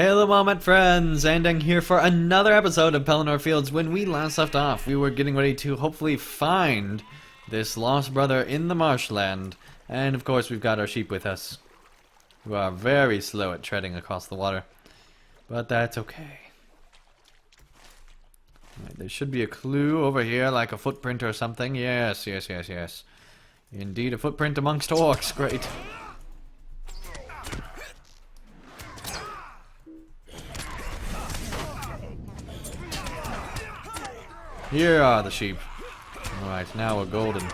Hello, Moment friends! Andang here for another episode of Pelennor Fields. When we last left off, we were getting ready to hopefully find this lost brother in the marshland. And of course, we've got our sheep with us, who are very slow at treading across the water. But that's okay. Right, there should be a clue over here, like a footprint or something. Yes. Indeed, a footprint amongst orcs. Great. Here are the sheep. Alright, now we're golden.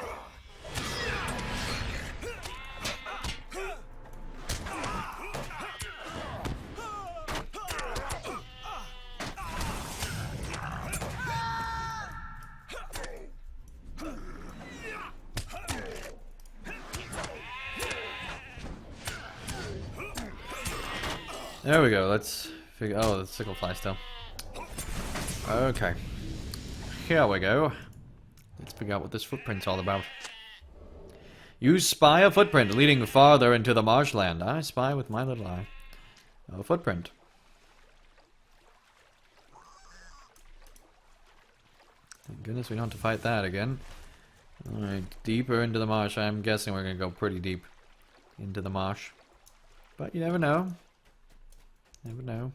There we go, let's figure. Oh, the sickle fly still. Okay. Here we go. Let's figure out what this footprint's all about. You spy a footprint leading farther into the marshland. I spy with my little eye a footprint. Thank goodness we don't have to fight that again. Alright, deeper into the marsh. I'm guessing we're going to go pretty deep into the marsh. But you never know. Never know.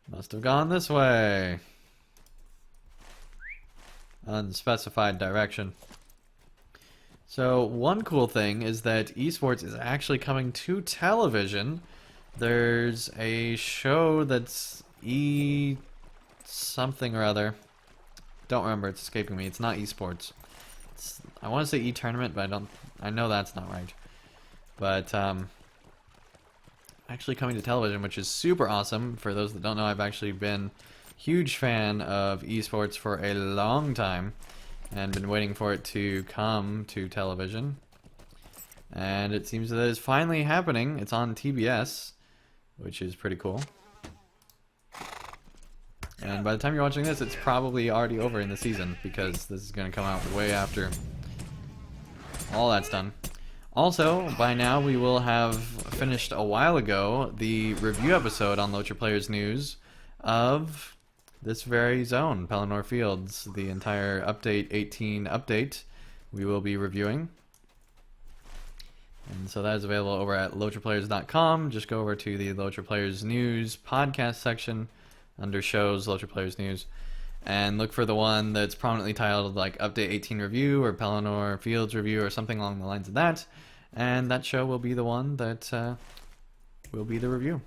Must have gone this way. Unspecified direction. So one cool thing is that esports is actually coming to television. There's a show that's something or other. Don't remember, it's escaping me. It's not esports. I want to say e-tournament, but I know that's not right. But actually coming to television, which is super awesome. For those that don't know, I've actually been a huge fan of esports for a long time and been waiting for it to come to television. And it seems that it's finally happening. It's on TBS, which is pretty cool. And by the time you're watching this, it's probably already over in the season, because this is going to come out way after all that's done. Also, by now we will have finished a while ago the review episode on LOTRO Players News of this very zone, Pelennor Fields. The entire Update 18 update we will be reviewing. And so that is available over at LOTROplayers.com. Just go over to the LOTRO Players News podcast section under shows, LOTRO Players News, and look for the one that's prominently titled like Update 18 Review or Pelennor Fields Review or something along the lines of that. And that show will be the one that will be the review.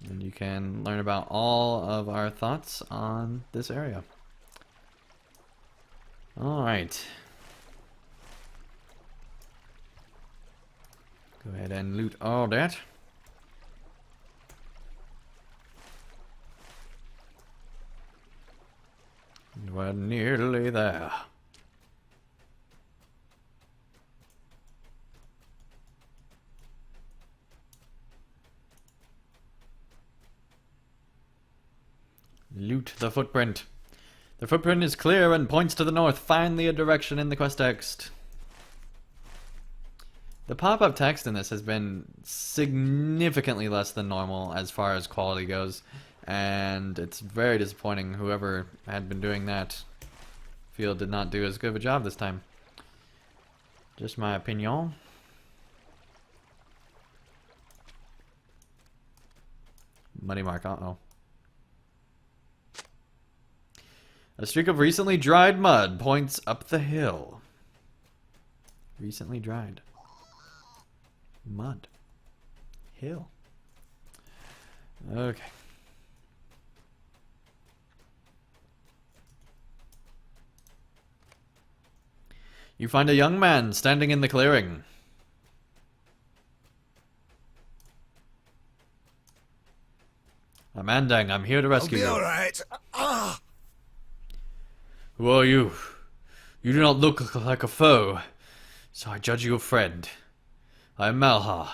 And you can learn about all of our thoughts on this area. Alright. Go ahead and loot all that. We're nearly there. Loot the footprint. The footprint is clear and points to the north. Find the direction in the quest text. The pop-up text in this has been significantly less than normal as far as quality goes. And it's very disappointing. Whoever had been doing that field did not do as good of a job this time. Just my opinion. Muddy mark, uh-oh. A streak of recently dried mud points up the hill. Recently dried. Mud. Hill. Okay. You find a young man standing in the clearing. I'm Andang. I'm here to rescue you. I'll be alright. Ah! Who are you? You do not look like a foe, so I judge you a friend. I am Malha,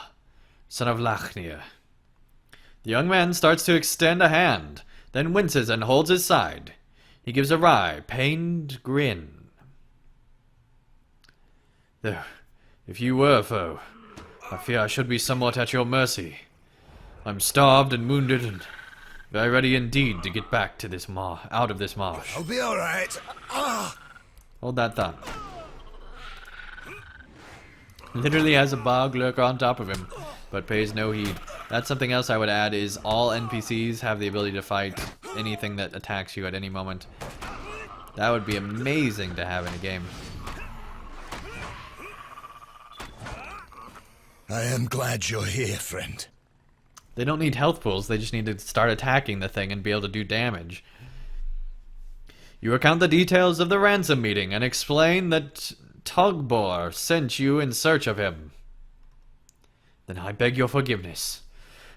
son of Lachnir. The young man starts to extend a hand, then winces and holds his side. He gives a wry, pained grin. If you were a foe, I fear I should be somewhat at your mercy. I'm starved and wounded and very ready indeed to get back to this out of this marsh. I'll be alright. Hold that thought. Literally has a bog lurker on top of him, but pays no heed. That's something else I would add is all NPCs have the ability to fight anything that attacks you at any moment. That would be amazing to have in a game. I am glad you're here, friend. They don't need health pools, they just need to start attacking the thing and be able to do damage. You recount the details of the ransom meeting and explain that Tugbor sent you in search of him. Then I beg your forgiveness.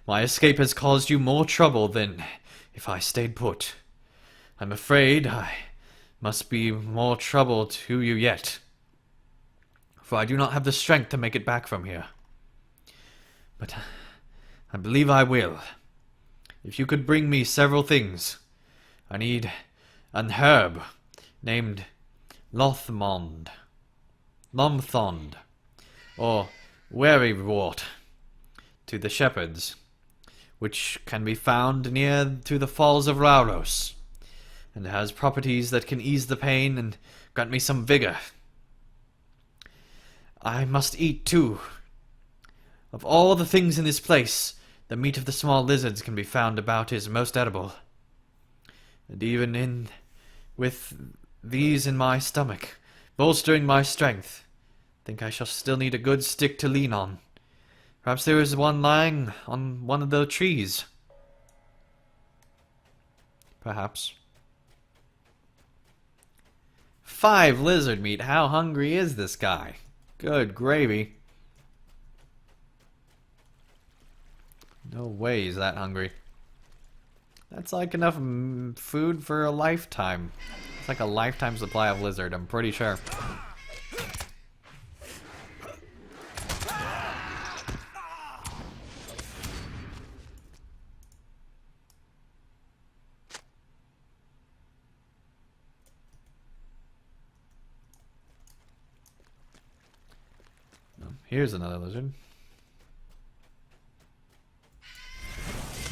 My escape has caused you more trouble than if I stayed put. I'm afraid I must be more trouble to you yet, for I do not have the strength to make it back from here. But I believe I will. If you could bring me several things. I need an herb named Lomthond, or Werewort, to the shepherds, which can be found near to the falls of Rauros, and has properties that can ease the pain and grant me some vigor. I must eat too. Of all the things in this place, the meat of the small lizards can be found about is most edible. And even with these in my stomach, bolstering my strength, I think I shall still need a good stick to lean on. Perhaps there is one lying on one of the trees. Perhaps. 5 lizard meat. How hungry is this guy? Good gravy. No way he's that hungry. That's like enough food for a lifetime. It's like a lifetime supply of lizard, I'm pretty sure. Here's another lizard.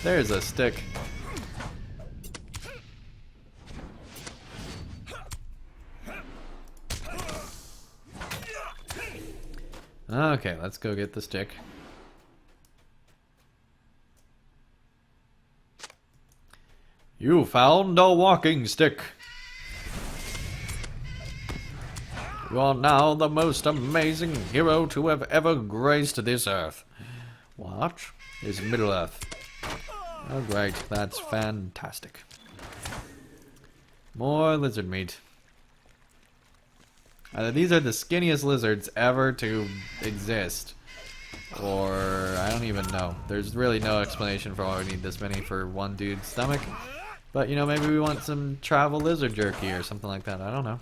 There's a stick. Okay, let's go get the stick. You found a walking stick. You are now the most amazing hero to have ever graced this earth. What is Middle Earth? Oh great, that's fantastic. More lizard meat. Either these are the skinniest lizards ever to exist, or I don't even know. There's really no explanation for why we need this many for one dude's stomach. But you know, maybe we want some travel lizard jerky or something like that. I don't know.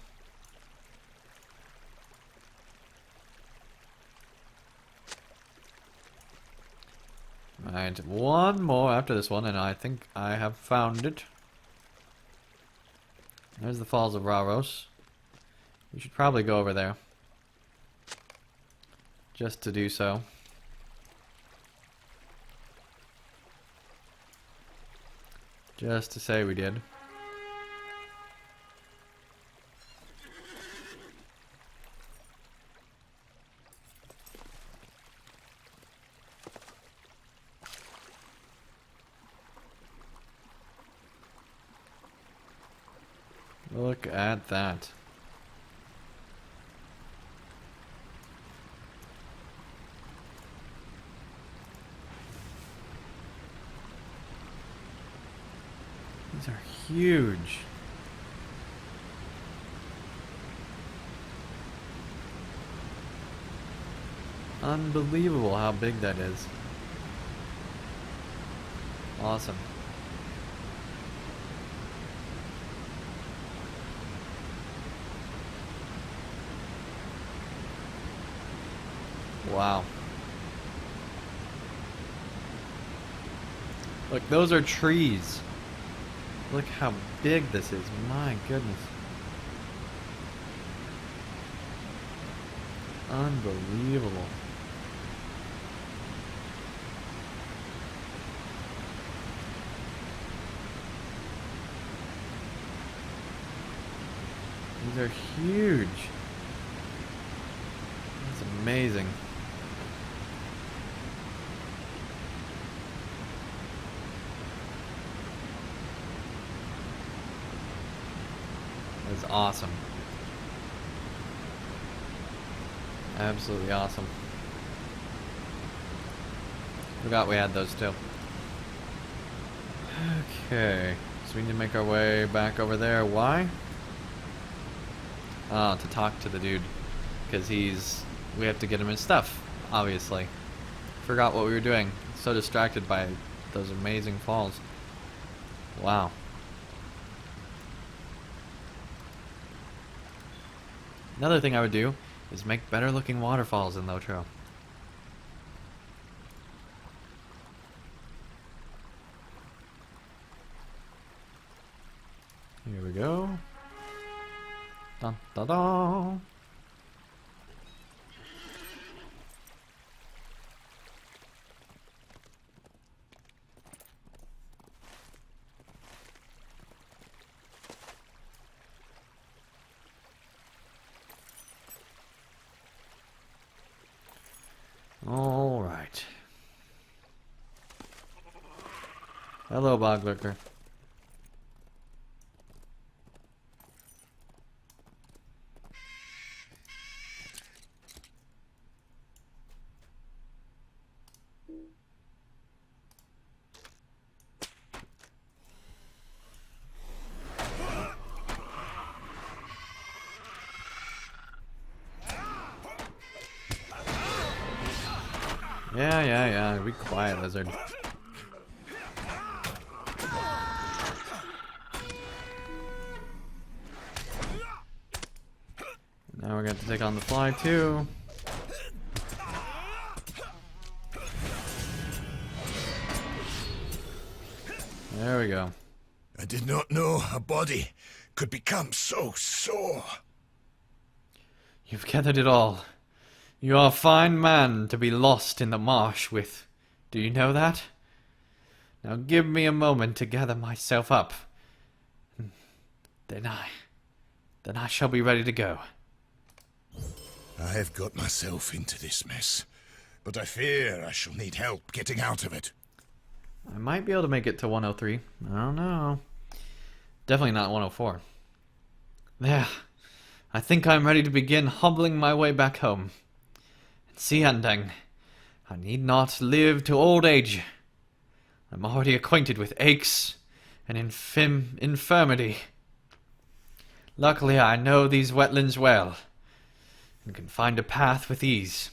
Alright, one more after this one, and I think I have found it. There's the Falls of Rauros. We should probably go over there. Just to do so. Just to say we did. Look at that. These are huge. Unbelievable how big that is. Awesome. Wow. Look, those are trees. Look how big this is. My goodness. Unbelievable. These are huge. That's amazing. That's awesome. Absolutely awesome. Forgot we had those too. Okay, so we need to make our way back over there. Why? Oh, to talk to the dude. Because we have to get him his stuff, obviously. Forgot what we were doing. So distracted by those amazing falls. Wow. Another thing I would do is make better looking waterfalls in LOTRO. Here we go. Dun, dun, dun. All right. Hello, bog lurker. Yeah. Be quiet, lizard. Now we're going to take on the fly too. There we go. I did not know a body could become so sore. You've gathered it all. You are a fine man to be lost in the marsh with. Do you know that? Now give me a moment to gather myself up. Then I shall be ready to go. I have got myself into this mess, but I fear I shall need help getting out of it. I might be able to make it to 103. I don't know. Definitely not 104. There. I think I'm ready to begin hobbling my way back home. And see, Andang, I need not live to old age. I'm already acquainted with aches and infirmity. Luckily, I know these wetlands well, and can find a path with ease.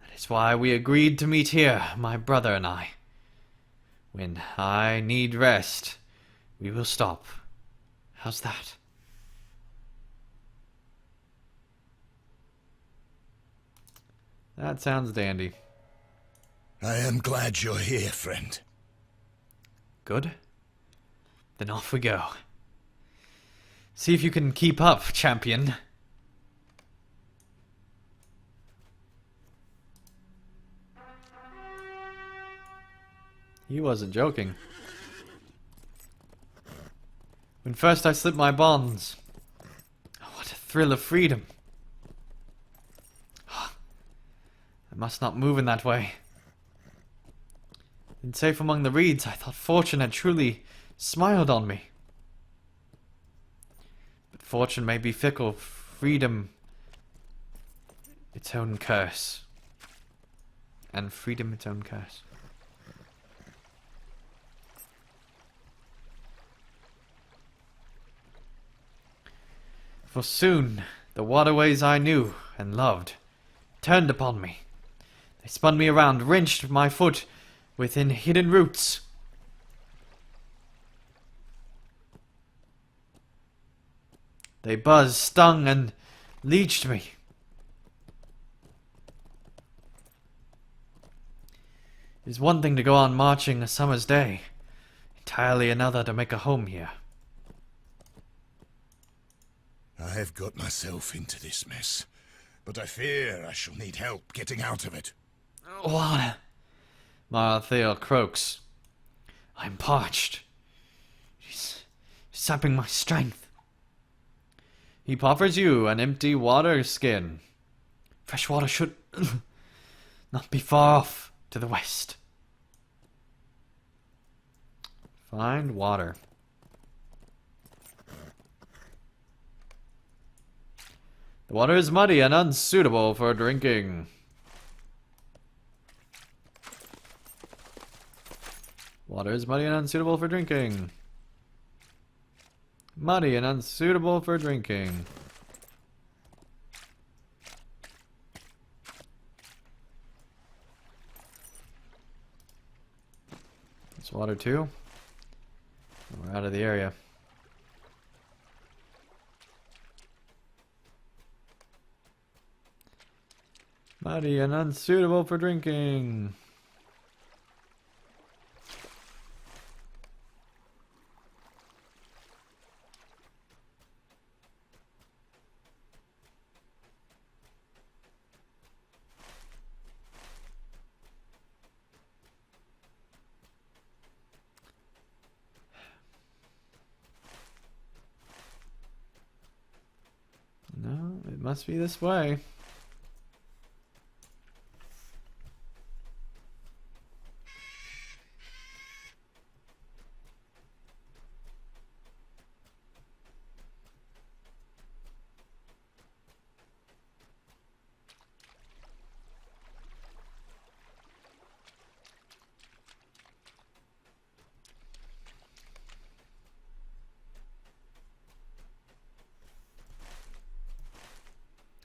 That is why we agreed to meet here, my brother and I. When I need rest, we will stop. How's that? That sounds dandy. I am glad you're here, friend. Good. Then off we go. See if you can keep up, champion. He wasn't joking. When first I slipped my bonds, what a thrill of freedom. I must not move in that way. And safe among the reeds, I thought fortune had truly smiled on me. But fortune may be fickle, freedom its own curse. And freedom its own curse. For soon the waterways I knew and loved turned upon me. They spun me around, wrenched my foot within hidden roots. They buzzed, stung, and leeched me. It is one thing to go on marching a summer's day, entirely another to make a home here. I have got myself into this mess, but I fear I shall need help getting out of it. Water. Marthael croaks. I'm parched. She's sapping my strength. He offers you an empty water skin. Fresh water should not be far off to the west. Find water. The water is muddy and unsuitable for drinking. Water is muddy and unsuitable for drinking. Muddy and unsuitable for drinking. It's water too. We're out of the area. Muddy and unsuitable for drinking. No, it must be this way.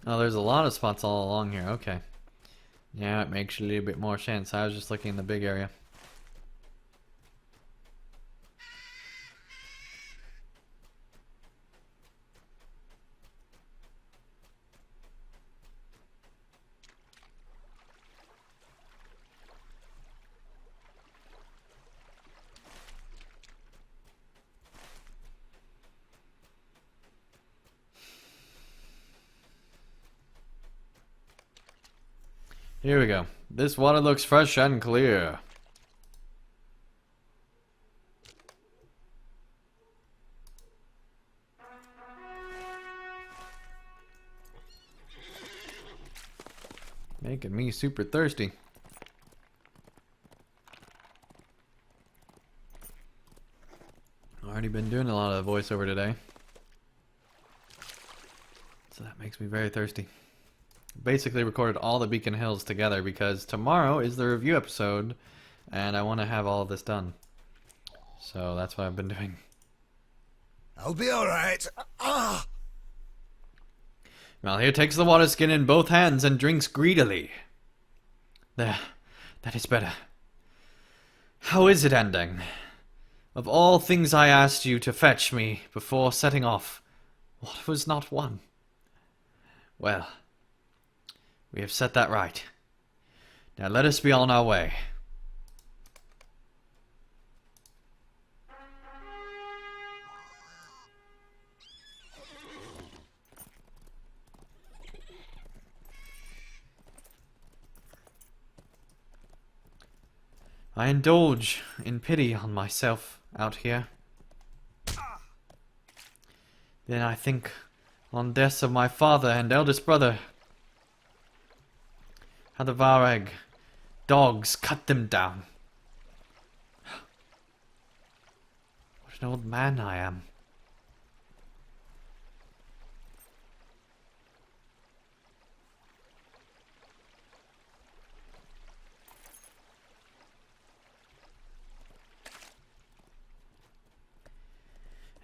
Oh, there's a lot of spots all along here. Okay. Yeah, it makes a little bit more sense. I was just looking in the big area. Here we go. This water looks fresh and clear. Making me super thirsty. Already been doing a lot of voiceover today. So that makes me very thirsty. Basically recorded all the Beacon Hills together because tomorrow is the review episode and I want to have all of this done. So that's what I've been doing. I'll be alright. Ah! Well, here takes the water skin in both hands and drinks greedily. There. That is better. How is it ending? Of all things I asked you to fetch me before setting off, what was not one? Well, we have set that right. Now let us be on our way. I indulge in pity on myself out here. Then I think on deaths of my father and eldest brother. How the Varag dogs cut them down. What an old man I am.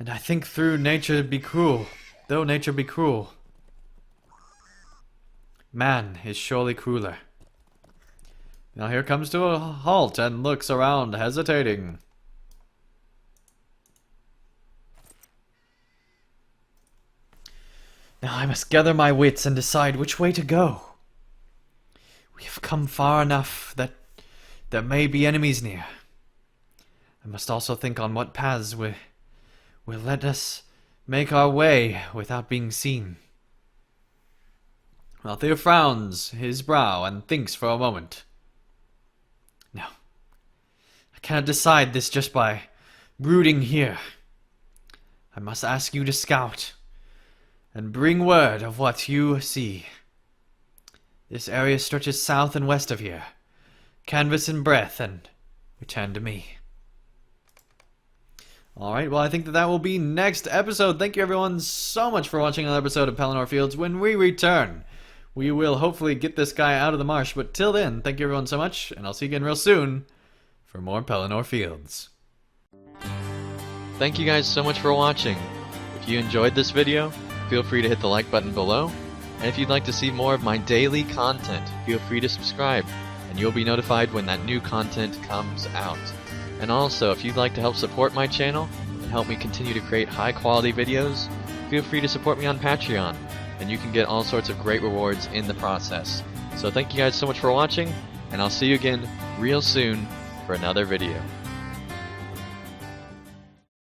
And I think through nature be cruel, though nature be cruel. Man is surely crueler. Now here comes to a halt and looks around, hesitating. Now I must gather my wits and decide which way to go. We have come far enough that there may be enemies near. I must also think on what paths will let us make our way without being seen. Althea frowns his brow and thinks for a moment. No, I cannot decide this just by brooding here. I must ask you to scout and bring word of what you see. This area stretches south and west of here. Canvas in breadth and return to me. Alright, well I think that will be next episode. Thank you everyone so much for watching another episode of Pelennor Fields. When we return, we will hopefully get this guy out of the marsh. But till then, thank you everyone so much, and I'll see you again real soon for more Pelennor Fields. Thank you guys so much for watching. If you enjoyed this video, feel free to hit the like button below. And if you'd like to see more of my daily content, feel free to subscribe, and you'll be notified when that new content comes out. And also, if you'd like to help support my channel and help me continue to create high quality videos, feel free to support me on Patreon, and you can get all sorts of great rewards in the process. So thank you guys so much for watching, and I'll see you again real soon for another video.